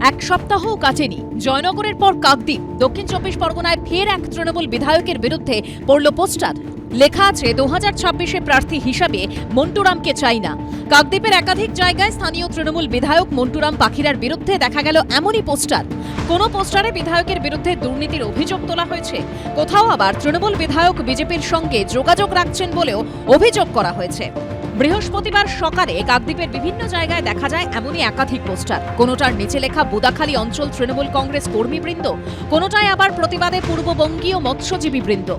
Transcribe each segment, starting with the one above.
এক সপ্তাহও কাটেনি, জয়নগরের পর কাকদ্বীপ, দক্ষিণ চব্বিশ পরগনায় ফের এক তৃণমূল বিধায়কের বিরুদ্ধে পড়ল পোস্টার। লেখা আছে 2026-এ প্রার্থী হিসাবে মন্টুরামকে চাই না। কাকদ্বীপের একাধিক জায়গায় স্থানীয় তৃণমূল বিধায়ক মন্টুরাম পাখিরার বিরুদ্ধে দেখা গেল এমনই পোস্টার। কোনো পোস্টারে বিধায়কের বিরুদ্ধে দুর্নীতির অভিযোগ তোলা হয়েছে, কোথাও আবার তৃণমূল বিধায়ক বিজেপির সঙ্গে যোগাযোগ রাখছেন বলেও অভিযোগ করা হয়েছে। বৃহস্পতিবার সকালে কাকদ্বীপের বিভিন্ন জায়গায় দেখা যায় এমনই একাধিক পোস্টার। কোনোটার নিচে লেখা বুদাখালী অঞ্চল তৃণমূল কংগ্রেস কর্মীবৃন্দ, কোনোটায় আবার প্রতিবাদে পূর্ববঙ্গীয় মৎস্যজীবীবৃন্দ।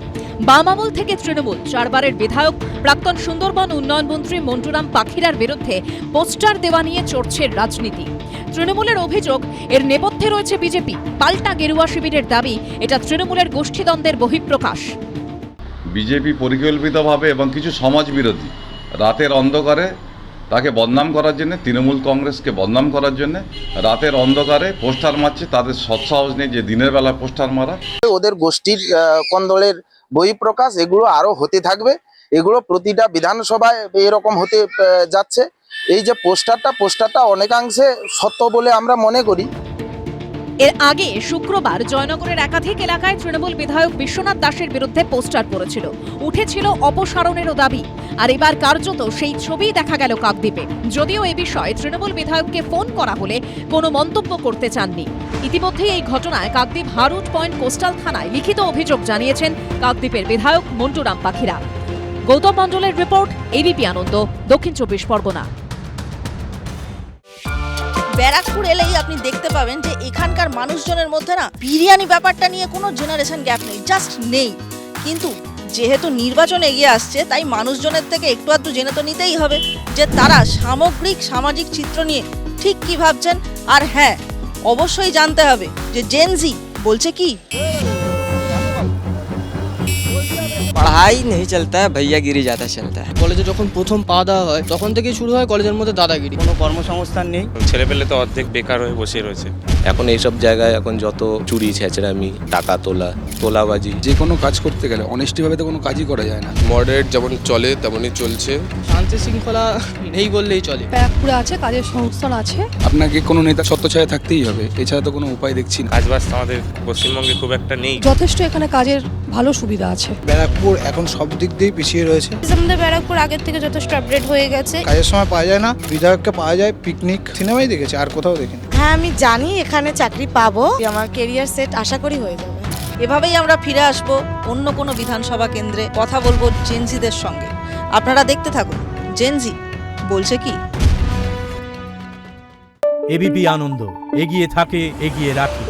বাম আমল থেকে তৃণমূল চারবারের বিধায়ক প্রাক্তন সুন্দরবন উন্নয়ন মন্ত্রী মন্টুরাম পাখিরার বিরুদ্ধে পোস্টার দেওয়া নিয়ে চড়ছে রাজনীতি। তৃণমূলের অভিযোগ, এর নেপথ্যে রয়েছে বিজেপি। পাল্টা গেরুয়া শিবিরের দাবি, এটা তৃণমূলের গোষ্ঠীদ্বন্দ্বের বহিঃপ্রকাশ। বিজেপি পরিকল্পিতভাবে এবং কিছু সমাজ বিরোধী রাতের অন্ধকারে তাকে বদনাম করার জন্য, তৃণমূল কংগ্রেসকে বদনাম করার জন্য রাতের অন্ধকারে পোস্টার মারছে। তাদের সৎসাহস নেই যে দিনের বেলা পোস্টার মারা। ওদের গোষ্ঠীর কন্দলের বহিঃপ্রকাশ এগুলো আরো হতে থাকবে। এগুলো প্রতিটা বিধানসভায় এরকম হতে যাচ্ছে। এই যে পোস্টারটা অনেকাংশে সত্য বলে আমরা মনে করি। এর আগে শুক্রবার জয়নগরের একাধিক এলাকায় তৃণমূল বিধায়ক বিশ্বনাথ দাসের বিরুদ্ধে পোস্টার পড়েছিল, উঠেছিল অপসারণেরও দাবি। আর এবার কার্যত সেই ছবি দেখা গেল কাকদ্বীপে। যদিও এ বিষয়ে তৃণমূল বিধায়ককে ফোন করা হলে কোনো মন্তব্য করতে চাননি। ইতিমধ্যেই এই ঘটনায় কাকদ্বীপ হারুট পয়েন্ট কোস্টাল থানায় লিখিত অভিযোগ জানিয়েছেন কাকদ্বীপের বিধায়ক মন্টুরাম পাখিরা। গৌতম মণ্ডলের রিপোর্ট, এবিপি আনন্দ, দক্ষিণ চব্বিশ পরগনা। ব্যারাকপুর এলেই আপনি দেখতে পাবেন যে এখানকার মানুষজনের মধ্যে না বিরিয়ানি ব্যাপারটা নিয়ে কোনো জেনারেশন গ্যাপ নেই, জাস্ট নেই। কিন্তু যেহেতু নির্বাচন এগিয়ে আসছে, তাই মানুষজনের থেকে একটু আধটু জেনে তো নিতেই হবে যে তারা সামগ্রিক সামাজিক চিত্র নিয়ে ঠিক কি ভাবছেন। আর হ্যাঁ, অবশ্যই জানতে হবে যে জেনজি বলছে কি। पढ़ाई नहीं चलता है, भैयागिरी ज़्यादा चलता है। কলেজে যখন প্রথম পা দেওয়া হয় তখন থেকেই শুরু হয় কলেজের মধ্যে দাদাগিরি। কোনো কর্মসংস্থান নেই, ছেলেপেলে তো অর্ধেক বেকার হয়ে বসে রয়েছে। এখন এইসব জায়গায় এখন যত চুরি ছেঁচড়ামি, টাকা তোলাবাজি, যে কোনো কাজ করতে গেলে অনেস্টিভাবে তো কোনো কাজই করা যায় না। মডারেট যেমন চলে তেমনই চলছে। শান্তি শৃঙ্খলা নেই বললেই চলে। ব্যারাকপুরে আছে, কাজের সংস্থান আছে। আপনাকে কোনো নেতা ছত্রছায়া থাকতেই হবে, এছাড়া তো কোনো উপায় দেখছি না। কাজবাজ আমাদের পশ্চিমবঙ্গে খুব একটা নেই। যথেষ্ট এখানে কাজের ভালো সুবিধা আছে। ব্যারাকপুর এখন সব দিক দিয়ে পিছিয়ে রয়েছে। আমাদের ব্যারাকপুর আগের থেকে যথেষ্ট আপডেট হয়ে গেছে। কাজের সময় পাওয়া যায় না, বিধায়ককে পাওয়া যায় পিকনিক, সিনেমাই দেখেছি, আর কোথাও দেখিনি। হ্যাঁ, আমি জানি এখানে চাকরি পাবো, আমার কেরিয়ার সেট আশা করি হয়ে যাবে। এভাবেই আমরা ফিরে আসব অন্য কোনো বিধানসভা কেন্দ্রে, কথা বলবো জেনজিদের সঙ্গে। আপনারা দেখতে থাকুন জেনজি বলছে কি। এবিপি আনন্দ, এগিয়ে থাকে, এগিয়ে রাখে।